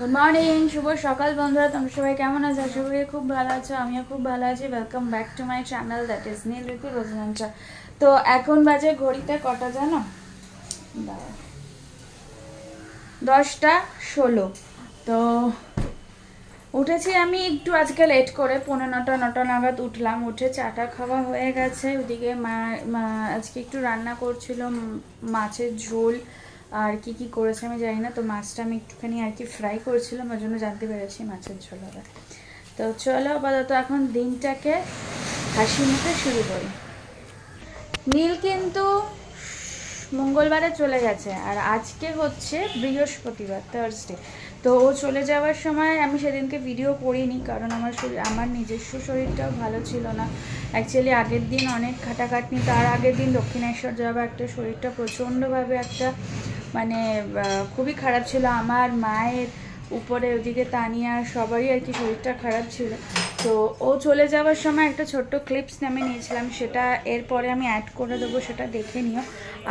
Good morning, শুভ সকাল বন্ধুরা। তোমরা সবাই কেমন আছো? আশা করি খুব ভালো আছো, আমিও খুব ভালো আছি। Welcome back to my channel, that is Neel Ritu Roznamcha. তো এখন বাজে ঘড়িতে কটা জানো? 10:16। তো উঠেছি আমি একটু আজকে লেট করে, 9:45 নাগাদ উঠলাম। উঠে চাটা খাওয়া হয়ে গেছে। ওদিকে মা আজকে একটু রান্না করছিল, মাছের ঝোল আর কি কি করেছে আমি জানি না। তো মাছটা আমি একটুখানি আর কি ফ্রাই করেছিলাম, ওই জন্য জানতে পেরেছি মাছের ঝোল হবে। তো চলো আপাতত এখন দিনটাকে হাসি মুখে শুরু করি। নীল কিন্তু মঙ্গলবারে চলে গেছে আর আজকে হচ্ছে বৃহস্পতিবার, থার্সডে। তো ও চলে যাওয়ার সময় আমি সেদিনকে ভিডিও করিনি, কারণ আমার নিজস্ব শরীরটাও ভালো ছিল না। অ্যাকচুয়ালি আগের দিন অনেক খাটাখাটনি, তার আগের দিন দক্ষিণেশ্বর যাওয়া, একটা শরীরটা প্রচণ্ডভাবে একটা মানে খুবই খারাপ ছিল। আমার মায়ের উপরে, ওদিকে তানিয়া, সবারই আর কি শরীরটা খারাপ ছিল। তো ও চলে যাওয়ার সময় একটা ছোট্ট ক্লিপস আমি নিয়েছিলাম, সেটা এরপরে আমি অ্যাড করে দেবো, সেটা দেখে নিও।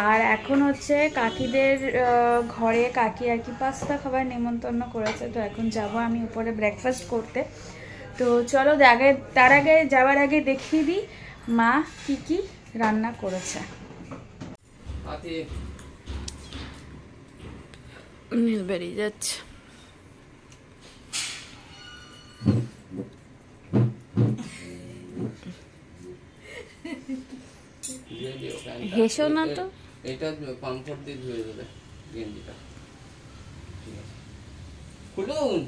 আর এখন হচ্ছে কাকিদের ঘরে কাকি আর কি পাস্তা খাবার নিমন্ত্রণ করেছে। তো এখন যাব আমি উপরে ব্রেকফাস্ট করতে। তো চলো তার আগে যাওয়ার আগে দেখিয়ে দিই মা কি কি রান্না করেছে। নীল বেরিয়ে যাচ্ছে। হেসো না তো, এটা কমফর্ট দিয়ে ধুয়ে দেবে গেঞ্জিটা। ঠিক আছে, খুলুন।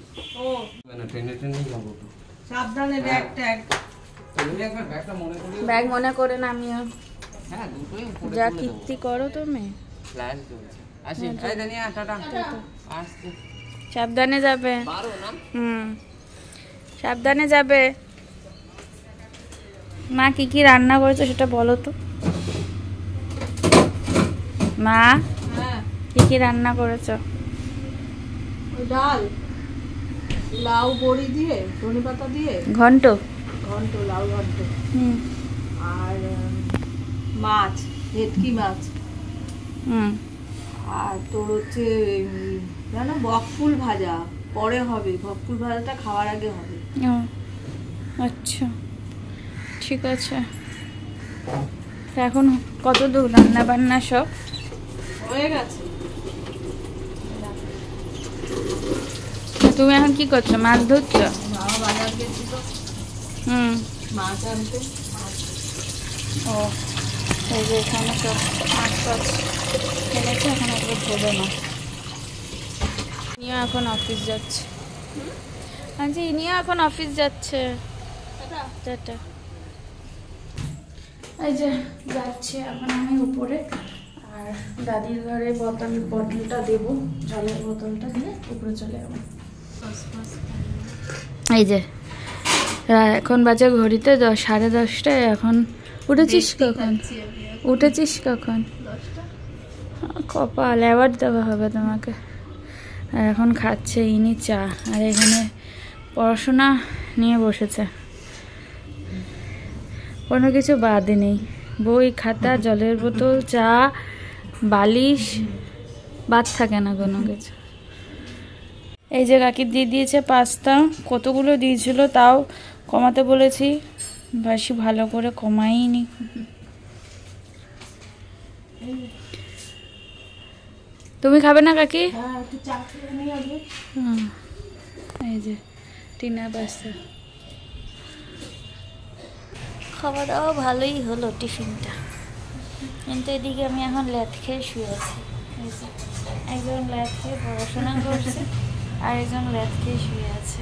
ও মানে ট্রেনে যাবো তো, সাবধানে ব্যাগ ট্যাগ। তুমি একবার ব্যাগটা মনে করে ব্যাগ মনে করে নামিও। হ্যাঁ, দুটোই যা কীর্তি করো তুমি। ফ্ল্যাশ চলছে। আসি, এই দানিয়া, টাটা। আসতে সাবধানে যাবে। পারো না? সাবধানে যাবে। মা কি কি রান্না করেছো সেটা বলো তো। মা কি কি রান্না করেছো? ডাল, লাউ বড়ি দিয়ে, ধনে পাতা দিয়ে ঘন্ট, লাউ ঘন্ট, আর মাছ, ভেটকি মাছ, আর তোর হচ্ছে জানো বকফুল ভাজা। পরে হবে, বকফুল ভাজাটা খাওয়ার আগে হবে। আচ্ছা ঠিক আছে। এখন কত দূর রান্না বান্না সব হয়ে গেছে? তুমি এখন কি করছো? মাছ ধরছো? বাবা বাজার গেছিল মাছ আনতে। ও এই যে এখানে সব মাছ টাছ কিনেছে, এখন এগুলো ধরবে না। ইনিও এখন অফিস যাচ্ছে। আচ্ছা, ইনিও এখন অফিস যাচ্ছে। টাটা। এই যে যাচ্ছি এখন আমি উপরে, আর দাদির ঘরে বোতলটা দেবো, জলের বোতলটা দিয়ে উপরে চলে যাবো। এই যে এখন বাজে ঘড়িতে 10:30। এখন উঠেছিস কখন? উঠেছিস কখন? কপাল, অ্যাওয়ার্ড দেওয়া হবে তোমাকে। আর এখন খাচ্ছে ইনি চা, আর এখানে পড়াশোনা নিয়ে বসেছে, কোনো কিছু বাদ নেই। বই, খাতা, জলের বোতল, চা, বালিশ, বাদ থাকে না কোনো কিছু। এই যে কাকি দিয়ে দিয়েছে পাস্তা, কতগুলো দিয়েছিল, তাও কমাতে বলেছি, বেশি ভালো করে কমাইনি। তুমি খাবে না কাকি? এই যে টিনা পাস্তা। খাওয়া দাওয়া ভালোই হলো টিফিনটা, কিন্তু এদিকে আমি এখন ল্যাদ খেয়ে শুয়ে আছি। একজন ল্যাদ খেয়ে পড়াশোনা করছে, আর একজন ল্যাদ খেয়ে শুয়ে আছে।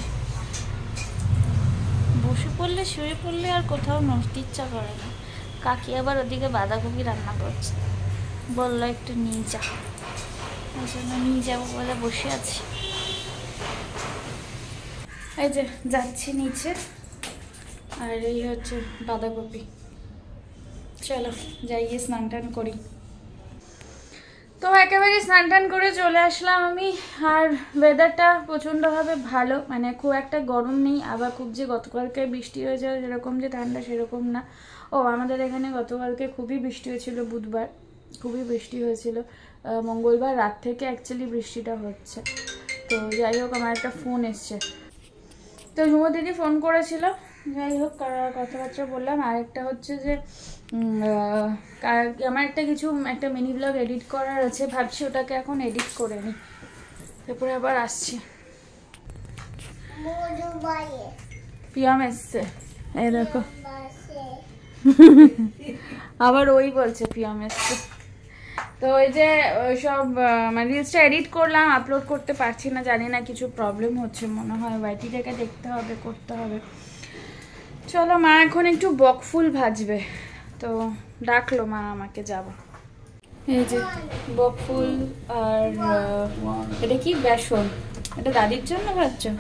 বসে পড়লে, শুয়ে পড়লে আর কোথাও নড়তে ইচ্ছা করে না। কাকি আবার ওদিকে বাঁধাকপি রান্না করছে, বললো একটু নিয়ে যা, ওই জন্য নিয়ে যাবো বলে বসে আছি। এই যে যাচ্ছি নিচে, আর এই হচ্ছে বাঁধাকপি। চলো যাই গিয়ে স্নান টান করি। তো একেবারে স্নান টান করে চলে আসলাম আমি। আর ওয়েদারটা প্রচণ্ডভাবে ভালো, মানে খুব একটা গরম নেই, আবার খুব যে গতকালকে বৃষ্টি হয়েছে যেরকম যে ঠান্ডা সেরকম না। ও আমাদের এখানে গতকালকে খুবই বৃষ্টি হয়েছিল, বুধবার খুবই বৃষ্টি হয়েছিল, মঙ্গলবার রাত থেকে অ্যাকচুয়ালি বৃষ্টিটা হচ্ছে। তো তো যাই হোক আমার একটা ফোন এসছে, তো ঝুমো দিদি ফোন করেছিল, যাই হোক কথাবার্তা বললাম। আরেকটা হচ্ছে যে আমার একটা মিনি ব্লগ এডিট করার আছে, ভাবছি ওটাকে এখন এডিট করে নিই, তারপরে আবার আসছি। পিয়াম এসছে, এই দেখো আবার ওই বলছে পিয়াম এসছে। তো ওই যে সব মানে রিলসটা এডিট করলাম, আপলোড করতে পারছি না, জানি না কিছু প্রবলেম হচ্ছে মনে হয়, ওয়াইটিটাকে দেখতে হবে, করতে হবে। চলো, মা এখন একটু বকফুল ভাজবে, তো ডাকলো মা আমাকে, যাব। এই যে বকফুল আর এটা কি বেসন, এটা দাদির জন্য ভাজছো?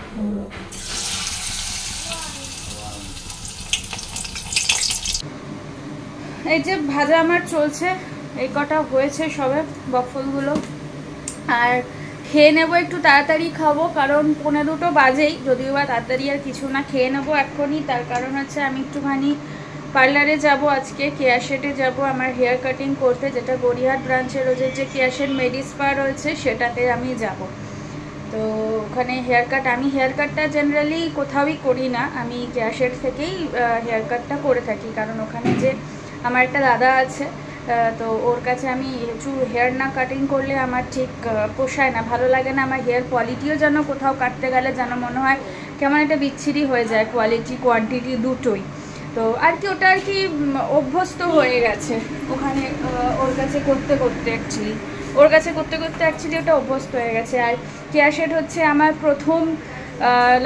এই যে ভাজা আমার চলছে, এই কটা হয়েছে সবে বকফুলগুলো, আর খেয়ে নেবো, একটু তাড়াতাড়ি খাবো কারণ 1:45 বাজেই, যদিও বা তাড়াতাড়ি আর কিছু না, খেয়ে নেবো এখনই। তার কারণ হচ্ছে আমি একটুখানি পার্লারে যাব আজকে, কেয়া শেডে যাব আমার হেয়ার কাটিং করতে, যেটা গড়িয়াহাট ব্রাঞ্চের রোজের যে কেয়া শেড মেডি স্পা রয়েছে সেটাতে আমি যাব। তো ওখানে আমি হেয়ার কাটটা জেনারেলি কোথাওই করি না, আমি কেয়া শেড থেকেই হেয়ার কাটটা করে থাকি, কারণ ওখানে যে আমার একটা দাদা আছে, তো ওর কাছে আমি একটু হেয়ার না কাটিং করলে আমার ঠিক পোষায় না, ভালো লাগে না। আমার হেয়ার কোয়ালিটিও যেন কোথাও কাটতে গেলে যেন মনে হয় কেমন একটা বিচ্ছিরি হয়ে যায়, কোয়ালিটি কোয়ান্টিটি দুটোই। তো আর কি ওটা আর কি অভ্যস্ত হয়ে গেছে ওখানে ওর কাছে করতে করতে অ্যাকচুয়ালি ওটা অভ্যস্ত হয়ে গেছে। আর কেয়া শেড হচ্ছে আমার প্রথম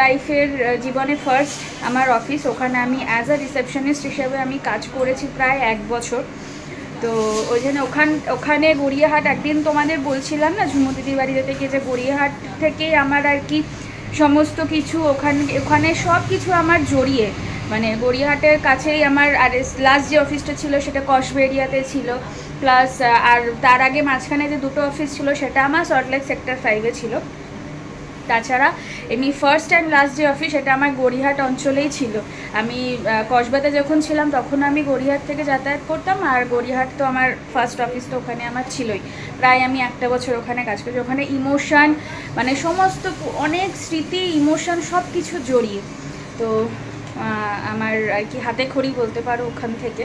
লাইফের জীবনে ফার্স্ট আমার অফিস, ওখানে আমি অ্যাজ আ রিসেপশনিস্ট হিসেবে আমি কাজ করেছি প্রায় 1 বছর। তো ওই জন্য ওখানে গড়িয়াহাট, একদিন তোমাদের বলছিলাম না ঝুমু দিদির বাড়িতে থেকে, যে গড়িয়াহাট থেকেই আমার আর কি সমস্ত কিছু, ওখানে সব কিছু আমার জড়িয়ে, মানে গড়িয়াহাটের কাছেই আমার, আর লাস্ট যে অফিসটা ছিল সেটা কসবেরিয়াতে ছিল, প্লাস আর তার আগে মাঝখানে যে 2টো অফিস ছিল সেটা আমার সল্টলেক সেক্টর 5-এ ছিল। তাছাড়া এমনি ফার্স্ট অ্যান্ড লাস্ট যে অফিস সেটা আমার গড়িয়াহাট অঞ্চলেই ছিল। আমি কসবাতে যখন ছিলাম তখন আমি গড়িয়াহাট থেকে যাতায়াত করতাম, আর গড়িয়াহাট তো আমার ফার্স্ট অফিস, তো ওখানে আমার ছিলই, প্রায় আমি 1টা বছর ওখানে কাজ করেছি। ওখানে ইমোশান, মানে সমস্ত অনেক স্মৃতি, ইমোশান সব কিছু জড়িয়ে, তো আমার আর কি হাতে খড়ি বলতে পারো ওখান থেকে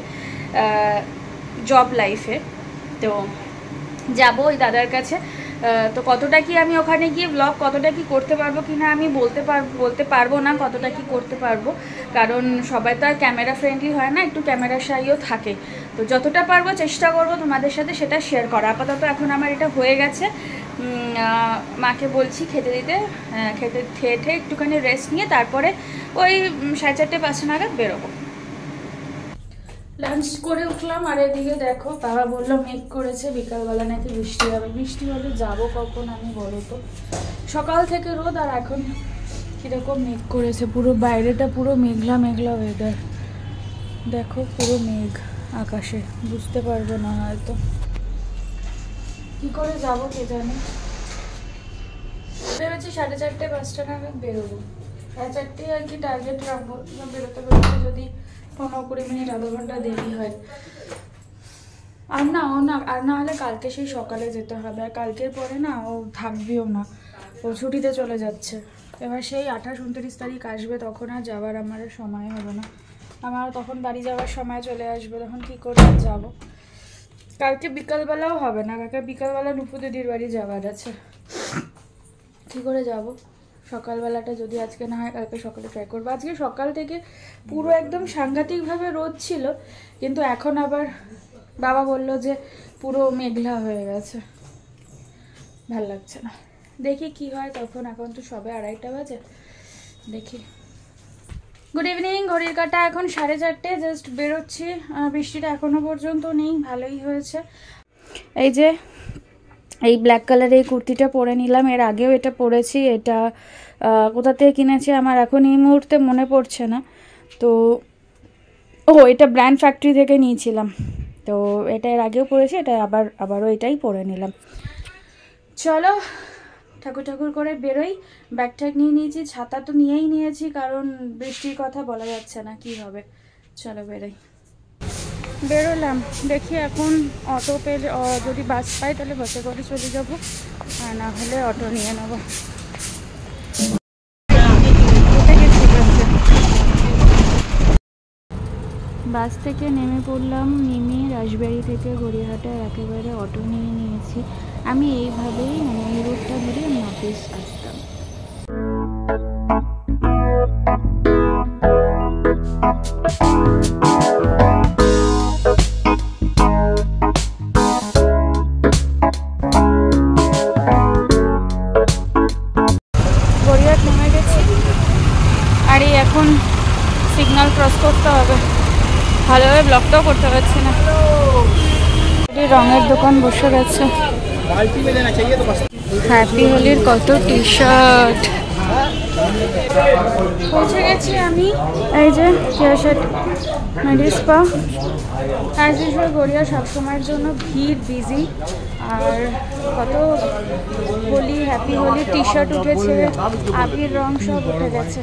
জব লাইফে। তো যাব ওই দাদার কাছে, তো কতটা কি আমি ওখানে গিয়ে ব্লগ কতটা কি করতে পারবো কিনা আমি বলতে পারবো না, কতটা কি করতে পারবো, কারণ সবাই তো আর ক্যামেরা ফ্রেন্ডলি হয় না, একটু ক্যামেরা শাইও থাকে। তো যতটা পারবো চেষ্টা করবো তোমাদের সাথে সেটা শেয়ার করা। আপাতত এখন আমার এটা হয়ে গেছে, মাকে বলছি খেতে দিতে, খেয়ে একটুখানি রেস্ট নিয়ে তারপরে ওই 4:30-5টা নাগাদ বেরোবো। লাঞ্চ করে উঠলাম, আর এদিকে দেখো বাবা বললো মেঘ করেছে, বিকালবেলা নাকি বৃষ্টি হবে। বৃষ্টি হলে যাবো কখন আমি বলো তো? সকাল থেকে রোদ, আর এখন কীরকম মেঘ করেছে, পুরো বাইরেটা পুরো মেঘলা মেঘলা ওয়েদার, দেখো পুরো মেঘ আকাশে, বুঝতে পারবে না হয়তো, কী করে যাবো কে জানে। ভেবেছি 4:30-5টা নাগাদ বেরোবো, 4:30 আর কি টার্গেট রাখবো, বেরোতে যদি 15-20 মিনিট আধা ঘন্টা দেরি হয়। আর না হলে কালকে সেই সকালে যেতে হবে, আর কালকের পরে না ও থাকবেও না, ও ছুটিতে চলে যাচ্ছে। এবার সেই 28-29 তারিখ আসবে, তখন আর যাওয়ার আমার সময় হবে না, আমার তখন বাড়ি যাওয়ার সময় চলে আসবে, তখন কী করে যাবো। কালকে বিকালবেলাও হবে না, কালকে বিকালবেলা নুপু দিদির বাড়ি যাওয়ার আছে, কী করে যাব। সকালবেলাটা যদি আজকে না হয় কালকে সকালে ট্রাই করবো। আজকে সকাল থেকে পুরো একদম সাংঘাতিকভাবে রোদ ছিল, কিন্তু এখন আবার বাবা বললো যে পুরো মেঘলা হয়ে গেছে, ভাল লাগছে না, দেখি কি হয় তখন। এখন তো সবে 2:30 বাজে, দেখি। গুড ইভিনিং, ঘড়ির কাঁটা এখন 4:30, জাস্ট বেরোচ্ছি। বৃষ্টিটা এখনো পর্যন্ত নেই, ভালোই হয়েছে। এই যে এই ব্ল্যাক কালারের এই কুর্তিটা পরে নিলাম, এর আগেও এটা পরেছি, এটা কোথা থেকে কিনেছি আমার এখন এই মুহূর্তে মনে পড়ছে না। তো এটা ব্র্যান্ড ফ্যাক্টরি থেকে নিয়েছিলাম, তো এটা এর আগেও পরেছি, এটা আবারও এটাই পরে নিলাম। চলো ঠাকুর করে বেরোই, ব্যাগ ট্যাগ নিয়ে নিয়েছি, ছাতা তো নিয়েই নিয়েছি, কারণ বৃষ্টির কথা বলা যাচ্ছে না কি হবে। চলো বেরোলাম, দেখি এখন অটো পেলে, যদি বাস পাই তাহলে বাসে করে চলে যাবো, আর না হলে অটো নিয়ে নেবো। বাস থেকে নেমে পড়লাম, নেমে রাসবাড়ি থেকে গড়িয়াহাটে একেবারে অটো নিয়ে নিয়েছি। আমি এইভাবেই মানে এই রোডটা ধরে আমি অফিস আসতাম। গড়িয়াহাট নেমে গেছি, আর এই এখন সিগন্যাল ক্রস করতে হবে, ভালোভাবে ব্লকটাও করতে পারছি না। রঙের দোকান বসে গেছে, হ্যাপি হোলির কত টি শার্ট। পৌঁছে গেছি আমি, এই যে কেয়ারশেড মেডিস্পা। অ্যাজ ইউজুয়াল গড়িয়া সবসময়ের জন্য ভিড়, বিজি। আর কত Holi, happy Holi T shirt উঠেছে, আবির রং সব উঠে গেছে।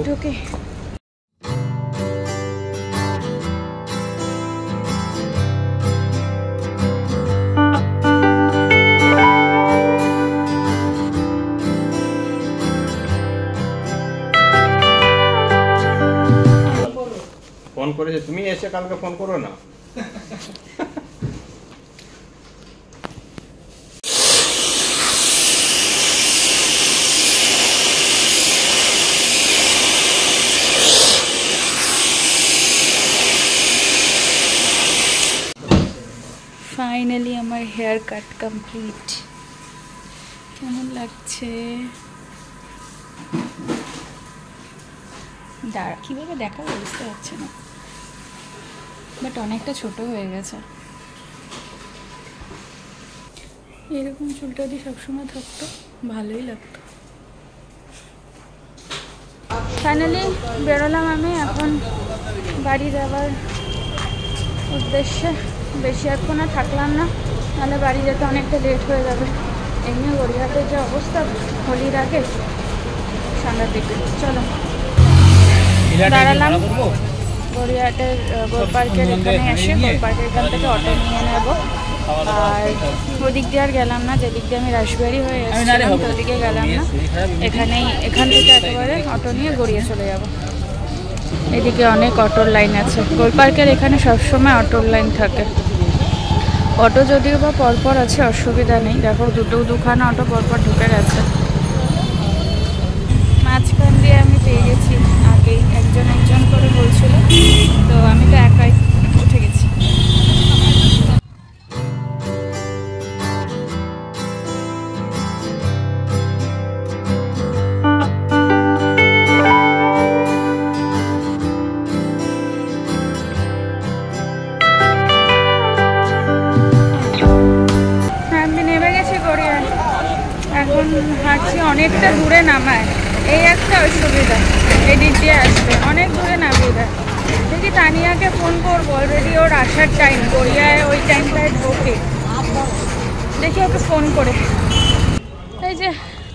ঢুকে ফোন করেছে, তুমি এসে কালকে ফোন করো না। ফাইনালি আমার হেয়ার কাট কমপ্লিট। কেমন লাগছে দাঁড়া, কীভাবে দেখাবো বুঝতে পারছি না, বাট অনেকটা ছোট হয়ে গেছে। এরকম চুলটা যদি সবসময় থাকতো ভালোই লাগতো। ফাইনালি বেরোলাম আমি এখন বাড়ি যাবার উদ্দেশ্যে। বেশি এখন আর থাকলাম না, নাহলে বাড়ি যেতে অনেকটা লেট হয়ে যাবে। এমনি গড়িয়াহাটের যে অবস্থা হোলির আগে সাংঘাতিক। চলো দাঁড়ালাম গড়িয়াহাটের গোল পার্কের এখানে এসে, গোল পার্কের এখান থেকে অটো নিয়ে নেব। আর ওদিক দিয়ে আর গেলাম না, যেদিক দিয়ে আমি রাসবাড়ি হয়ে এসেছিলাম ওদিকে গেলাম না, এখান থেকে একেবারে অটো নিয়ে গড়িয়ে চলে যাব। এদিকে অনেক অটোর লাইন আছে, গোল পার্কের এখানে সবসময় অটোর লাইন থাকে। অটো যদিও বা পরপর আছে, অসুবিধা নেই। দেখো দুখানা অটো পরপর ঢুকে গেছে। মাঝখান দিয়ে আমি পেয়ে গেছি, আগেই একজন করে বলছিল, তো আমি তো একাই উঠে গেছি। আমি নেমে গেছি গড়িয়ায়, এখন হাঁটছি, অনেকটা দূরে নামায়, এই একটা অসুবিধা। এদিক দিয়ে আসবে, অনেক দূরে নামিয়ে দেয়। দেখি তানিয়াকে ফোন করবো, অলরেডি ওর আসার টাইম, গড়িয়ায় ওই টাইমটায় ঢোকে, দেখি ওকে ফোন করে। এই যে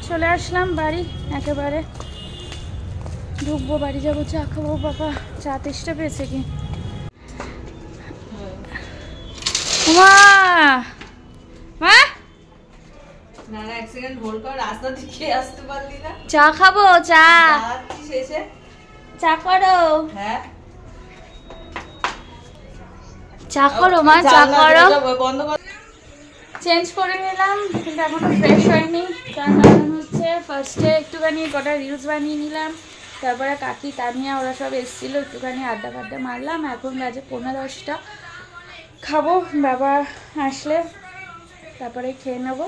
চলে আসলাম বাড়ি, একেবারে ঢুকবো, বাড়ি যাবো, চা খাবো। বাবা চা তেষ্টা পেয়েছে কি? মা মা চা খাবো, চা চা করো, চা করো মা, চা করো। চেঞ্জ করে নিলাম, কিন্তু এখনো ফ্রেশ হয়নি। তার কারণ হচ্ছে ফার্স্টে একটুখানি কটা রিলস বানিয়ে নিলাম, তারপরে কাকি তানিয়া ওরা সব এসেছিলো, একটুখানি আড্ডা ফাড্ডা মারলাম। এখন বাজে 9:45, খাবো, বাবা আসলে তারপরে খেয়ে নেবো।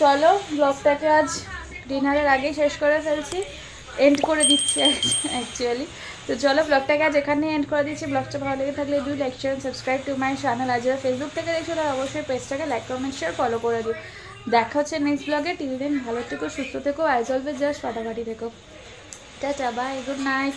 চলো ব্লগটাকে আজ ডিনারের আগেই শেষ করে ফেলছি, এন্ড করে দিচ্ছি অ্যাকচুয়ালি। তো চলো ব্লগটাকে আজ এখানে এন্ড করে দিচ্ছি। ব্লগটা ভালো লেগে থাকলে do like share subscribe to my channel. আর যারা ফেসবুক থেকে দেখছো তারা অবশ্যই পেজটাকে লাইক কমেন্ট শেয়ার ফলো করে দিও। দেখা হচ্ছে নেক্সট ব্লগে। টিল দেন ভালো থেকো, সুস্থ থেকো, অ্যাজ অলওয়েজ জাস্ট ফাটাফাটি থেকো। Tata, bye, good night.